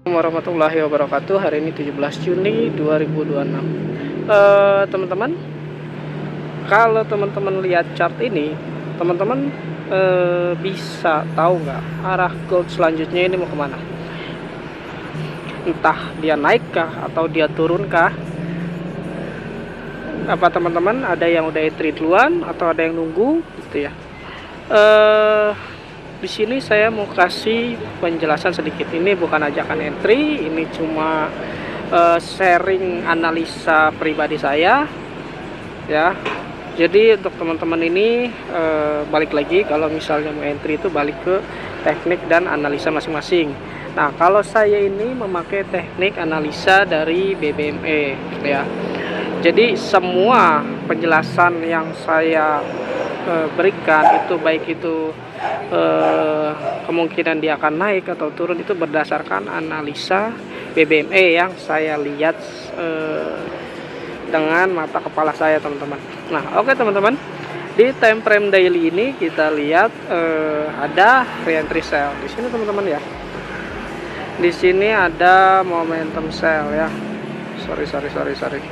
Warahmatullahi wabarakatuh. Hari ini 17 Juni 2026. Teman-teman, kalau teman-teman lihat chart ini, teman-teman bisa tahu nggak arah gold selanjutnya ini mau kemana? Entah dia naikkah atau dia turunkah? Apa teman-teman ada yang udah entry duluan atau ada yang nunggu gitu ya? Di sini saya mau kasih penjelasan sedikit. Ini bukan ajakan entry, ini cuma sharing analisa pribadi saya ya. Jadi untuk teman-teman ini balik lagi, kalau misalnya mau entry itu balik ke teknik dan analisa masing-masing. Nah, kalau saya ini memakai teknik analisa dari BBME ya. Jadi semua penjelasan yang saya berikan itu, baik itu kemungkinan dia akan naik atau turun, itu berdasarkan analisa BBME yang saya lihat dengan mata kepala saya, teman-teman. Nah, oke teman-teman, di time frame daily ini kita lihat ada reentry sell di sini, teman-teman ya. Di sini ada momentum sell ya. Sorry.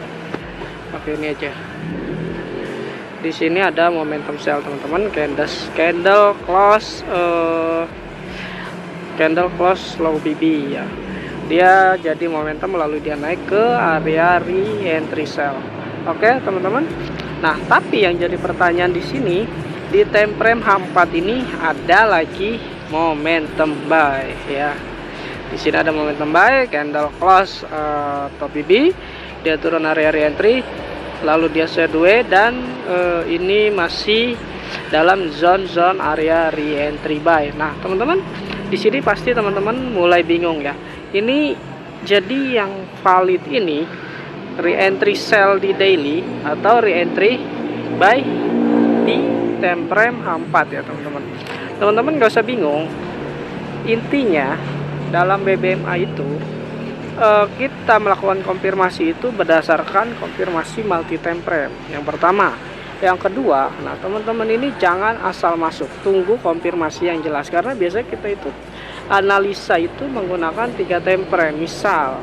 Oke, ini aja. Di sini ada momentum sell, teman-teman. Candle close low BB ya. Dia jadi momentum lalu dia naik ke area re-entry sell. Oke, teman-teman. Nah, tapi yang jadi pertanyaan di sini, di time frame H4 ini ada lagi momentum buy ya. Di sini ada momentum buy, candle close top BB, dia turun area re-entry, lalu dia sideways, dan ini masih dalam zone area re-entry buy. Nah, teman-teman, di sini pasti teman-teman mulai bingung ya. Ini jadi yang valid ini re-entry sell di daily atau re-entry buy di time frame H4 ya, teman-teman. Teman-teman gak usah bingung. Intinya dalam BBMA itu kita melakukan konfirmasi itu berdasarkan konfirmasi multi time frame yang pertama. Yang kedua, nah teman-teman ini jangan asal masuk, tunggu konfirmasi yang jelas, karena biasanya kita itu analisa itu menggunakan 3 time frame. Misal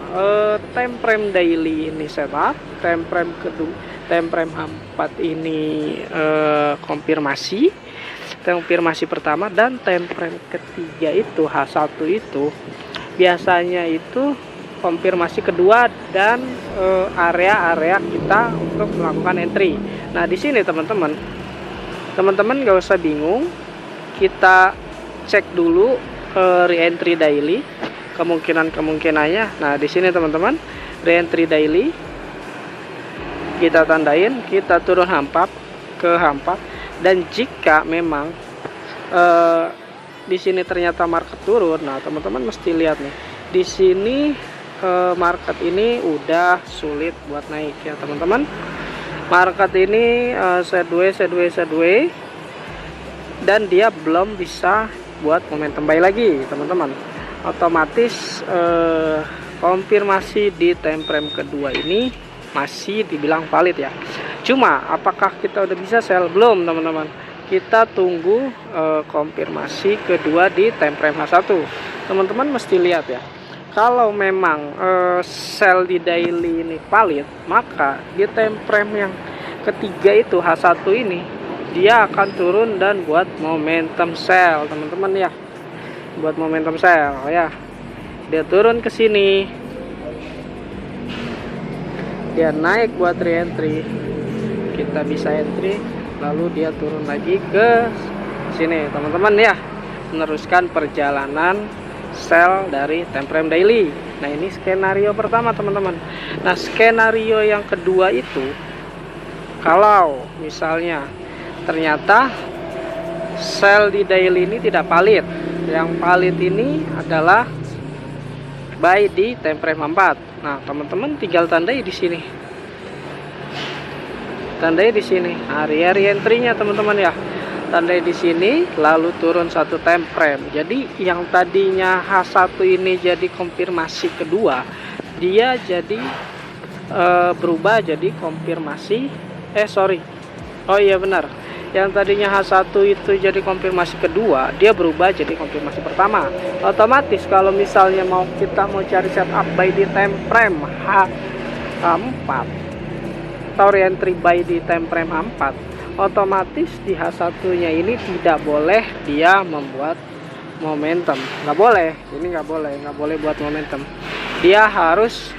time frame daily ini setup, time frame kedua, time frame H4 ini konfirmasi pertama, dan time frame ketiga itu H1 itu biasanya itu konfirmasi kedua dan area-area kita untuk melakukan entry. Nah, di sini teman-teman gak usah bingung, kita cek dulu re-entry daily kemungkinannya. Nah, di sini teman-teman, re-entry daily kita tandain, kita turun H4 ke H4, dan jika memang di sini ternyata market turun, nah teman-teman mesti lihat nih, di sini market ini udah sulit buat naik ya, teman-teman. Market ini sideways, dan dia belum bisa buat momentum buy lagi, teman-teman. Otomatis konfirmasi di time frame kedua ini masih dibilang valid ya. Cuma apakah kita udah bisa sell? Belum, teman-teman. Kita tunggu konfirmasi kedua di time frame H1. Teman-teman mesti lihat ya. Kalau memang sell di daily ini valid, maka di time frame yang ketiga itu H1 ini dia akan turun dan buat momentum sell, teman-teman ya. Buat momentum sell ya. Dia turun ke sini, dia naik buat re-entry, kita bisa entry, lalu dia turun lagi ke sini, teman-teman ya. Meneruskan perjalanan sell dari time frame daily. Nah, ini skenario pertama, teman-teman. Nah, skenario yang kedua itu, kalau misalnya ternyata sell di daily ini tidak valid, yang valid ini adalah buy di time frame 4. Nah, teman-teman tinggal tandai di sini. Tandai di sini area re-entry-nya, teman-teman ya. Tandai di sini, lalu turun satu time frame. Jadi yang tadinya H1 ini jadi konfirmasi kedua, dia jadi berubah jadi konfirmasi. Oh iya benar. yang tadinya H1 itu jadi konfirmasi kedua, dia berubah jadi konfirmasi pertama. Otomatis kalau misalnya kita mau cari setup buy di time frame H4 atau reentry buy di time frame H4, otomatis di H1 nya ini tidak boleh dia membuat momentum, nggak boleh, ini nggak boleh buat momentum. Dia harus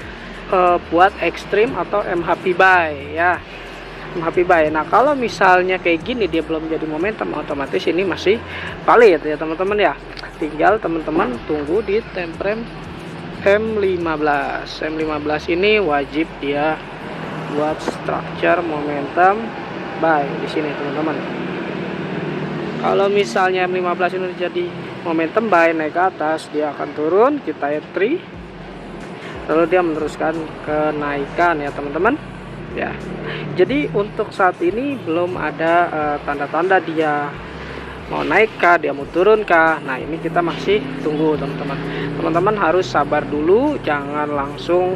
buat ekstrim atau MHP buy ya, MHP buy. Nah kalau misalnya kayak gini dia belum jadi momentum, otomatis ini masih valid ya teman-teman ya. Tinggal teman-teman tunggu di time frame M15 ini wajib dia buat structure momentum buy di sini teman-teman. Kalau misalnya M15 ini jadi momentum buy naik ke atas, dia akan turun, kita entry, lalu dia meneruskan kenaikan ya teman-teman ya. Jadi untuk saat ini belum ada tanda-tanda dia mau naik kah, dia mau turun kah. Nah ini kita masih tunggu teman-teman. Teman-teman harus sabar dulu, jangan langsung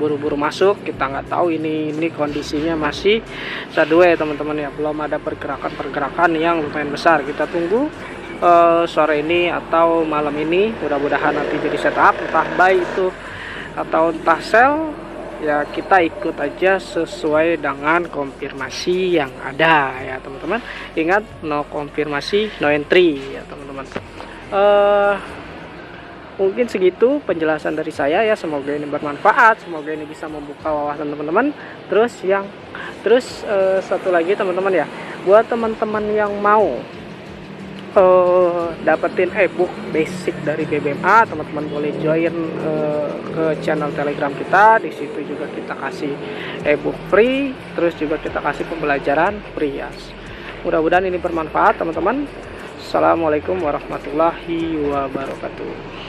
buru-buru masuk. Kita nggak tahu ini kondisinya masih sideways teman-teman ya, belum ada pergerakan yang lumayan besar. Kita tunggu sore ini atau malam ini, mudah-mudahan nanti jadi setup, entah buy itu atau entah sell ya, kita ikut aja sesuai dengan konfirmasi yang ada ya teman-teman. Ingat, no konfirmasi no entry ya teman-teman. Mungkin segitu penjelasan dari saya ya, semoga ini bermanfaat, semoga ini bisa membuka wawasan teman-teman. Terus satu lagi teman-teman ya, buat teman-teman yang mau dapetin ebook basic dari BBMA, teman-teman boleh join ke channel Telegram kita. Di situ juga kita kasih ebook free, terus juga kita kasih pembelajaran free ya. Mudah-mudahan ini bermanfaat teman-teman. Assalamualaikum warahmatullahi wabarakatuh.